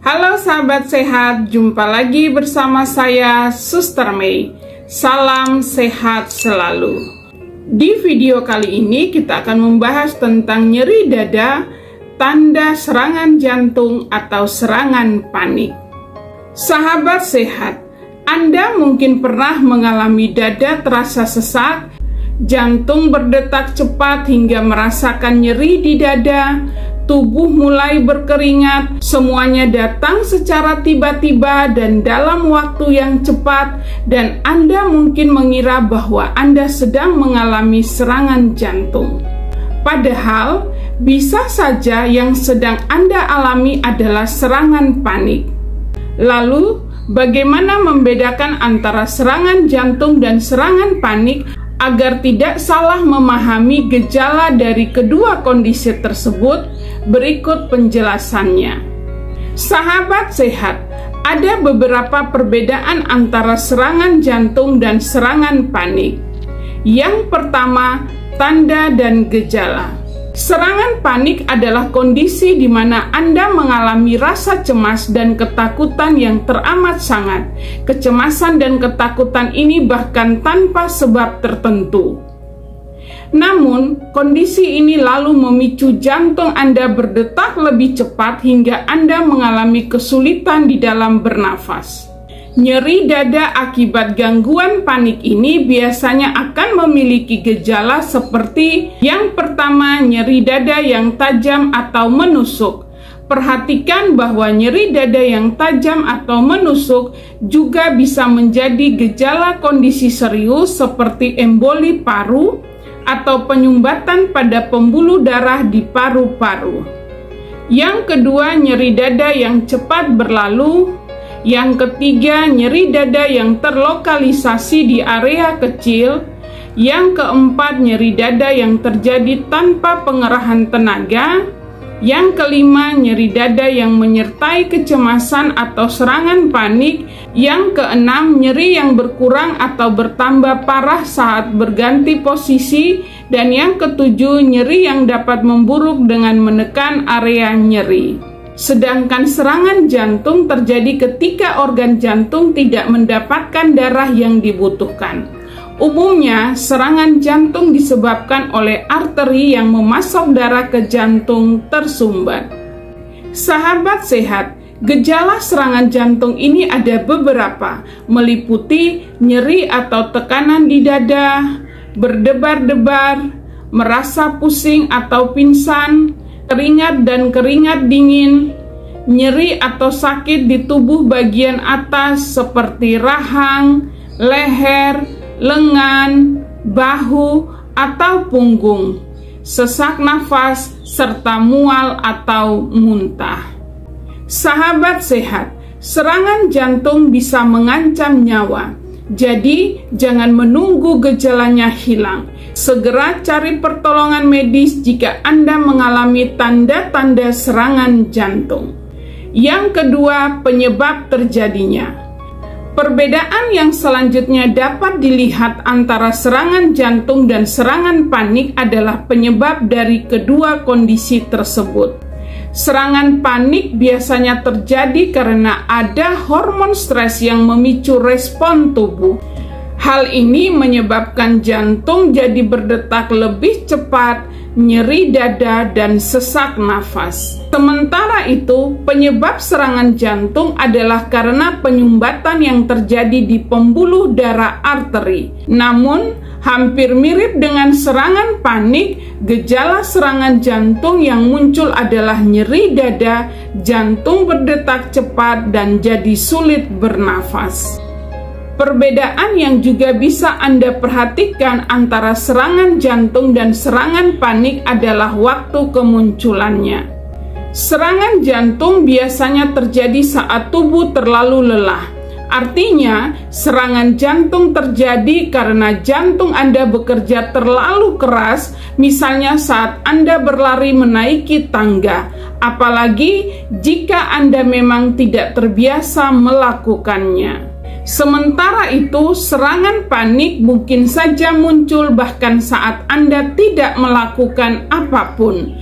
Halo sahabat sehat, jumpa lagi bersama saya Suster Mei. Salam sehat selalu. Di video kali ini kita akan membahas tentang nyeri dada, tanda serangan jantung atau serangan panik. Sahabat sehat, Anda mungkin pernah mengalami dada terasa sesak, jantung berdetak cepat hingga merasakan nyeri di dada, tubuh mulai berkeringat, semuanya datang secara tiba-tiba dan dalam waktu yang cepat, dan Anda mungkin mengira bahwa Anda sedang mengalami serangan jantung. Padahal, bisa saja yang sedang Anda alami adalah serangan panik. Lalu, bagaimana membedakan antara serangan jantung dan serangan panik agar tidak salah memahami gejala dari kedua kondisi tersebut? Berikut penjelasannya. Sahabat sehat, ada beberapa perbedaan antara serangan jantung dan serangan panik. Yang pertama, tanda dan gejala. Serangan panik adalah kondisi di mana Anda mengalami rasa cemas dan ketakutan yang teramat sangat. Kecemasan dan ketakutan ini bahkan tanpa sebab tertentu. Namun, kondisi ini lalu memicu jantung Anda berdetak lebih cepat hingga Anda mengalami kesulitan di dalam bernafas. Nyeri dada akibat gangguan panik ini biasanya akan memiliki gejala seperti yang pertama, nyeri dada yang tajam atau menusuk. Perhatikan bahwa nyeri dada yang tajam atau menusuk juga bisa menjadi gejala kondisi serius seperti emboli paru atau penyumbatan pada pembuluh darah di paru-paru. Yang kedua, nyeri dada yang cepat berlalu. Yang ketiga, nyeri dada yang terlokalisasi di area kecil. Yang keempat, nyeri dada yang terjadi tanpa pengerahan tenaga. Yang kelima, nyeri dada yang menyertai kecemasan atau serangan panik. Yang keenam, nyeri yang berkurang atau bertambah parah saat berganti posisi. Dan yang ketujuh, nyeri yang dapat memburuk dengan menekan area nyeri. Sedangkan serangan jantung terjadi ketika organ jantung tidak mendapatkan darah yang dibutuhkan. Umumnya, serangan jantung disebabkan oleh arteri yang memasok darah ke jantung tersumbat. Sahabat sehat, gejala serangan jantung ini ada beberapa, meliputi nyeri atau tekanan di dada, berdebar-debar, merasa pusing atau pingsan, keringat dan keringat dingin, nyeri atau sakit di tubuh bagian atas seperti rahang, leher, lengan, bahu, atau punggung, sesak nafas, serta mual atau muntah. Sahabat sehat, serangan jantung bisa mengancam nyawa. Jadi, jangan menunggu gejalanya hilang. Segera cari pertolongan medis jika Anda mengalami tanda-tanda serangan jantung. Yang kedua, penyebab terjadinya. Perbedaan yang selanjutnya dapat dilihat antara serangan jantung dan serangan panik adalah penyebab dari kedua kondisi tersebut. Serangan panik biasanya terjadi karena ada hormon stres yang memicu respon tubuh. Hal ini menyebabkan jantung jadi berdetak lebih cepat, nyeri dada, dan sesak nafas. Sementara itu, penyebab serangan jantung adalah karena penyumbatan yang terjadi di pembuluh darah arteri. Namun, hampir mirip dengan serangan panik, gejala serangan jantung yang muncul adalah nyeri dada, jantung berdetak cepat, dan jadi sulit bernafas. Perbedaan yang juga bisa Anda perhatikan antara serangan jantung dan serangan panik adalah waktu kemunculannya. Serangan jantung biasanya terjadi saat tubuh terlalu lelah. Artinya, serangan jantung terjadi karena jantung Anda bekerja terlalu keras, misalnya saat Anda berlari menaiki tangga, apalagi jika Anda memang tidak terbiasa melakukannya. Sementara itu, serangan panik mungkin saja muncul bahkan saat Anda tidak melakukan apapun.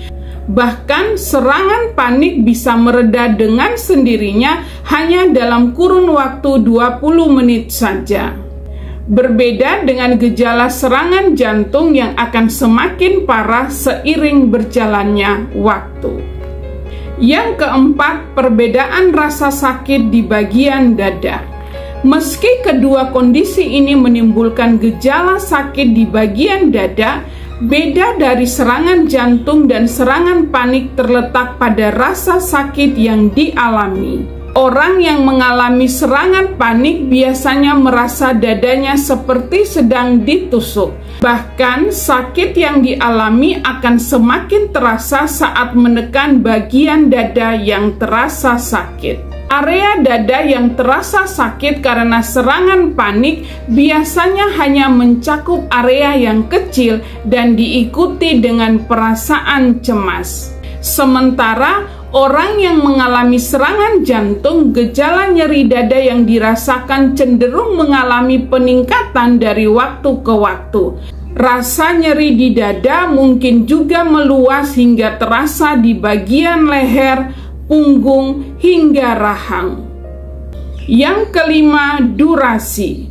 Bahkan serangan panik bisa mereda dengan sendirinya hanya dalam kurun waktu 20 menit saja. Berbeda dengan gejala serangan jantung yang akan semakin parah seiring berjalannya waktu. Yang keempat, perbedaan rasa sakit di bagian dada. Meski kedua kondisi ini menimbulkan gejala sakit di bagian dada, beda dari serangan jantung dan serangan panik terletak pada rasa sakit yang dialami. Orang yang mengalami serangan panik biasanya merasa dadanya seperti sedang ditusuk. Bahkan sakit yang dialami akan semakin terasa saat menekan bagian dada yang terasa sakit. Area dada yang terasa sakit karena serangan panik biasanya hanya mencakup area yang kecil dan diikuti dengan perasaan cemas. Sementara orang yang mengalami serangan jantung, gejala nyeri dada yang dirasakan cenderung mengalami peningkatan dari waktu ke waktu. Rasa nyeri di dada mungkin juga meluas hingga terasa di bagian leher, punggung, hingga rahang. Yang kelima, durasi.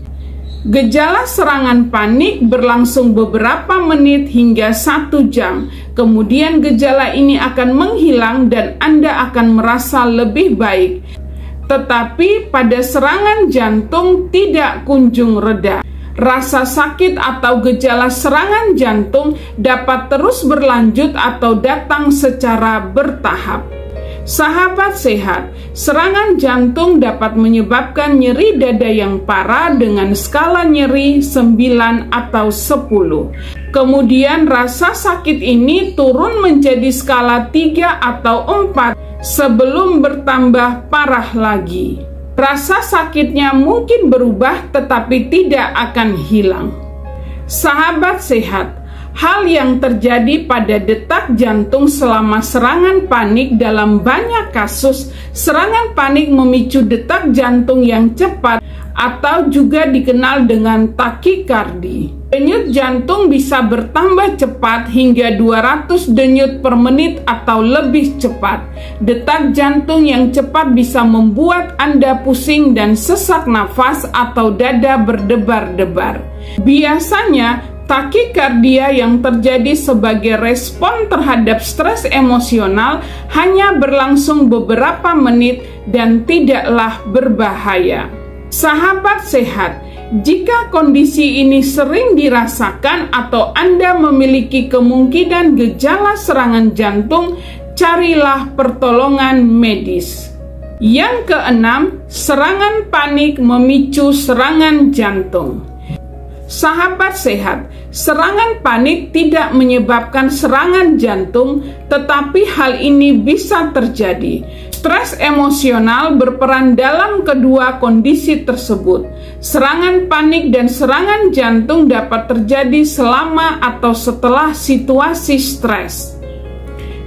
Gejala serangan panik berlangsung beberapa menit hingga 1 jam. Kemudian gejala ini akan menghilang dan Anda akan merasa lebih baik. Tetapi pada serangan jantung tidak kunjung reda. Rasa sakit atau gejala serangan jantung dapat terus berlanjut atau datang secara bertahap. Sahabat sehat, serangan jantung dapat menyebabkan nyeri dada yang parah dengan skala nyeri 9 atau 10. Kemudian rasa sakit ini turun menjadi skala 3 atau 4 sebelum bertambah parah lagi. Rasa sakitnya mungkin berubah tetapi tidak akan hilang. Sahabat sehat, hal yang terjadi pada detak jantung selama serangan panik dalam banyak kasus, serangan panik memicu detak jantung yang cepat atau juga dikenal dengan takikardi. Denyut jantung bisa bertambah cepat hingga 200 denyut per menit atau lebih cepat. Detak jantung yang cepat bisa membuat Anda pusing dan sesak nafas atau dada berdebar-debar. Biasanya takikardia yang terjadi sebagai respon terhadap stres emosional hanya berlangsung beberapa menit dan tidaklah berbahaya. Sahabat sehat, jika kondisi ini sering dirasakan atau Anda memiliki kemungkinan gejala serangan jantung, carilah pertolongan medis. Yang keenam, serangan panik memicu serangan jantung. Sahabat sehat, serangan panik tidak menyebabkan serangan jantung, tetapi hal ini bisa terjadi. Stres emosional berperan dalam kedua kondisi tersebut. Serangan panik dan serangan jantung dapat terjadi selama atau setelah situasi stres.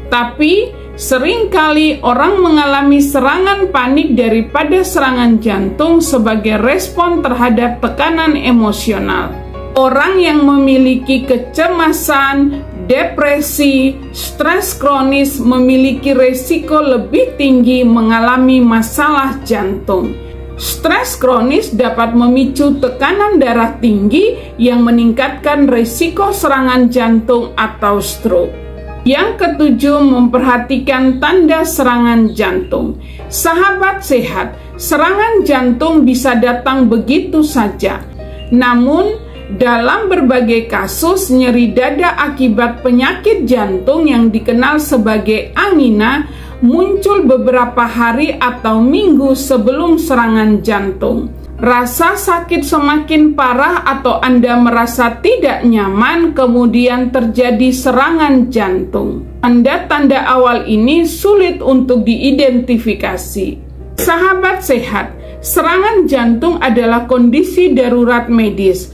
Tapi, seringkali orang mengalami serangan panik daripada serangan jantung sebagai respon terhadap tekanan emosional. Orang yang memiliki kecemasan, depresi, stres kronis memiliki resiko lebih tinggi mengalami masalah jantung. Stres kronis dapat memicu tekanan darah tinggi yang meningkatkan resiko serangan jantung atau stroke. Yang ketujuh, memperhatikan tanda serangan jantung. Sahabat sehat, serangan jantung bisa datang begitu saja. Namun, dalam berbagai kasus, nyeri dada akibat penyakit jantung yang dikenal sebagai angina muncul beberapa hari atau minggu sebelum serangan jantung. Rasa sakit semakin parah atau Anda merasa tidak nyaman, kemudian terjadi serangan jantung. Tanda-tanda awal ini sulit untuk diidentifikasi. Sahabat sehat, serangan jantung adalah kondisi darurat medis,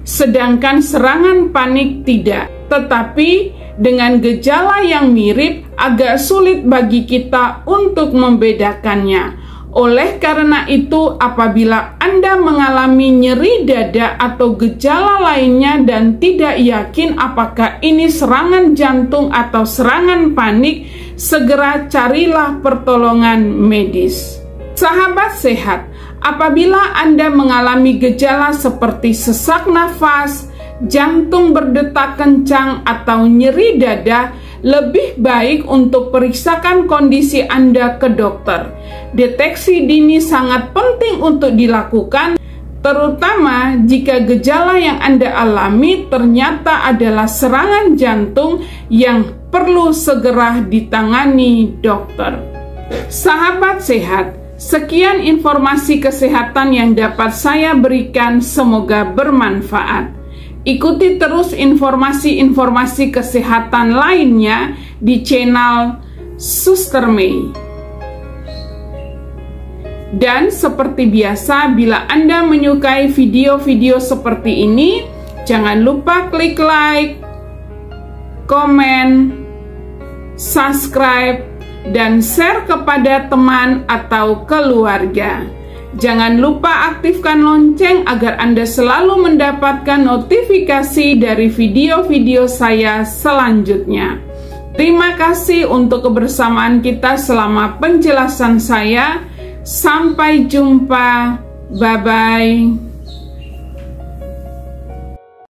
sedangkan serangan panik tidak. Tetapi dengan gejala yang mirip, agak sulit bagi kita untuk membedakannya. Oleh karena itu, apabila Anda mengalami nyeri dada atau gejala lainnya dan tidak yakin apakah ini serangan jantung atau serangan panik, segera carilah pertolongan medis. Sahabat sehat, apabila Anda mengalami gejala seperti sesak nafas, jantung berdetak kencang, atau nyeri dada, lebih baik untuk periksakan kondisi Anda ke dokter. Deteksi dini sangat penting untuk dilakukan, terutama jika gejala yang Anda alami ternyata adalah serangan jantung yang perlu segera ditangani dokter. Sahabat sehat, sekian informasi kesehatan yang dapat saya berikan, semoga bermanfaat. Ikuti terus informasi-informasi kesehatan lainnya di channel Suster May. Dan seperti biasa, bila Anda menyukai video-video seperti ini, jangan lupa klik like, komen, subscribe, dan share kepada teman atau keluarga. Jangan lupa aktifkan lonceng agar Anda selalu mendapatkan notifikasi dari video-video saya selanjutnya. Terima kasih untuk kebersamaan kita selama penjelasan saya. Sampai jumpa. Bye-bye.